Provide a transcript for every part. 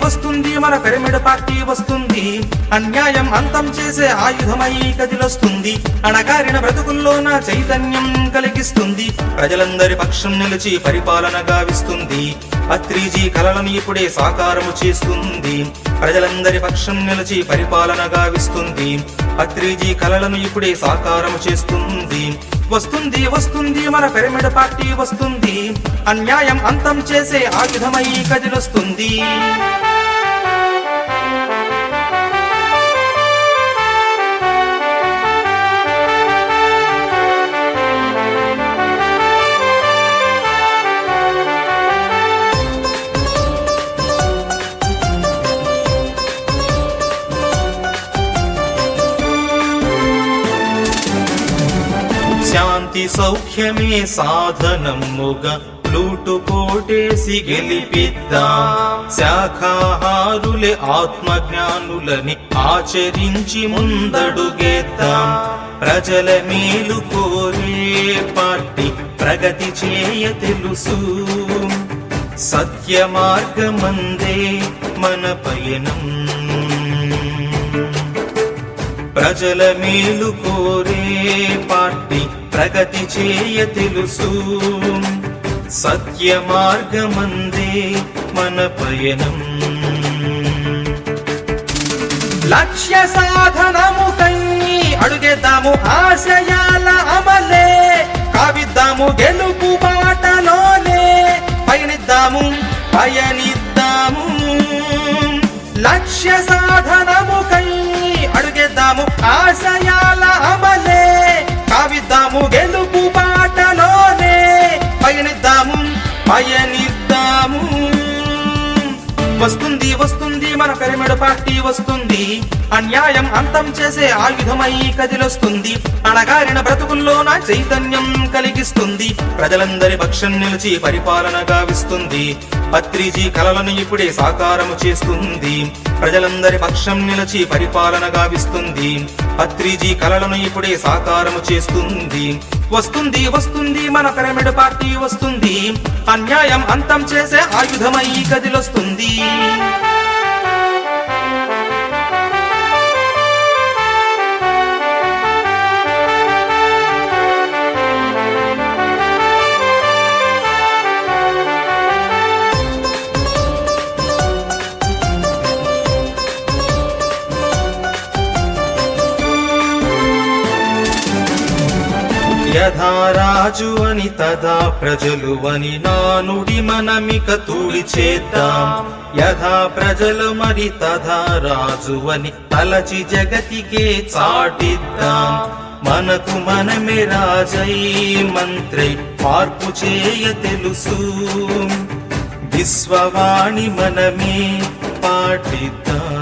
వస్తుంది మన pyramid party వస్తుంది, అన్యాయం అంతం చేసే ఆయుధమై కదిలొస్తుంది, అణగారిన బ్రతుకుల్లోన చైతన్యం కలిగిస్తుంది, ప్రజలందరి పక్షం నిలిచి పరిపాలన గావిస్తుంది, పత్రిజీ కలలను ఇప్పుడే సాకారము చేస్తుంది, ప్రజలందరి పక్షం నిలిచి పరిపాలన గావిస్తుంది, పత్రిజీ కలలను ఇప్పుడే సాకారము చేస్తుంది. వస్తుంది వస్తుంది మన పిరమిడ్ పార్టీ వస్తుంది, అన్యాయం అంతం చేసే ఆయుధమై కదిలొస్తుంది. శాంతి సౌఖ్యమే సాధనముగా లూటు కోటేసి గెలిపిద్దాం, శాఖాహారులే ఆత్మజ్ఞానులని ఆచరించి ముందడుగేద్దాం, ప్రజల మేలు కోరే పార్టీ ప్రగతి చేయ తెలుసు, సత్య మార్గమందే మన పయనం, ప్రజల మేలు కోరే పార్టీ ప్రగతి చేయ తెలుసు, సత్య మార్గమందే మన పయనం. లక్ష్య సాధనముకై అడుగేద్దాము ఆశయాల అమలే, కావిద్దాము గెలుపు బాటలోనే, పయనిద్దాము పయనిద్దాము. లక్ష్య సాధనముకై అడుగేద్దాము ఆశయాల అమలే, కావిద్దాము గెలుపు బాటలోనే, పయనిద్దాము పయనిద్దాము. వస్తుంది వస్తుంది మన పిరమిడ్ పార్టీ వస్తుంది, అన్యాయం అంతం చేసే ఆయుధమై కదిలొస్తుంది, అణగారిన బ్రతుకుల్లోన చైతన్యం కలిగిస్తుంది, ప్రజలందరి పక్షం నిలిచి పరిపాలన గావిస్తుంది, పత్రిజీ కలలను ఇప్పుడే సాకారము చేస్తుంది, ప్రజలందరి పక్షం నిలిచి పరిపాలన గావిస్తుంది, పత్రిజీ కలలను ఇప్పుడే సాకారము చేస్తుంది. వస్తుంది వస్తుంది మన పిరమిడ్ పార్టీ వస్తుంది, అన్యాయం అంతం చేసే ఆయుధమై కదిలొస్తుంది. యథా రాజు అని తదా ప్రజలు అని నానుడి మనమిక తూడి చేద్దాం, యథా ప్రజలు మరి తదా రాజు అని తలచి జగతికే చాటిద్దాం, మనకు మనమే రాజై మంత్రై మార్పు చేయ తెలుసు, విశ్వవాణి మనమే పాటిద్దాం,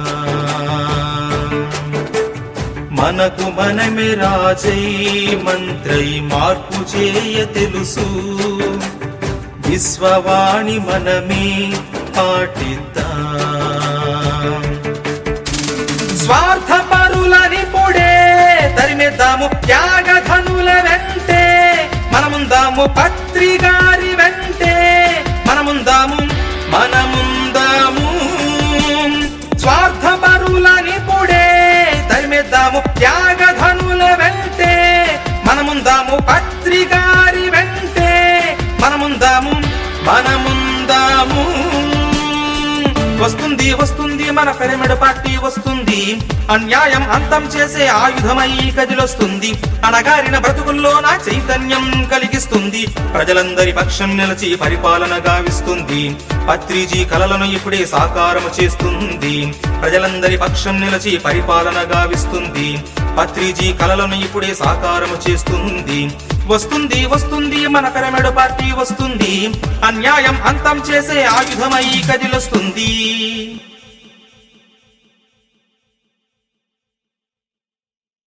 మనకు మనమే రాజై మంత్రై మార్పు చేయ తెలుసు, విశ్వవాణి మనమే పాటిద్దాం. స్వార్థపరులని పొడే తరిమేద్దాము త్యాగధనుల వెంటే, మనముందాము పత్రిగారి వెంటే, మనముందాము మనముందాము. స్వార్థపరులని పొడే తరిమేద్దాము త్యాగధనుల వెంటే, మనముందాము పత్రిగారి వెంటే, మనముందాము మనముందాము. వస్తుంది వస్తుంది మన పిరమిడ్ పార్టీ వస్తుంది, అన్యాయం అంతం చేసే ఆయుధమై కదిలొస్తుంది, అణగారిన బ్రతుకుల్లోన చైతన్యం కలిగిస్తుంది, ప్రజలందరి పక్షం నిలిచి పరిపాలన గావిస్తుంది, పత్రిజీ కలలను ఇప్పుడే సాకారము చేస్తుంది, ప్రజలందరి పక్షం నిలిచి పరిపాలన గావిస్తుంది, పత్రిజీ కలలను ఇప్పుడే సాకారము చేస్తుంది. వస్తుంది వస్తుంది మన పిరమిడ్ పార్టీ వస్తుంది, అన్యాయం అంతం చేసే ఆయుధమై కదిలొస్తుంది.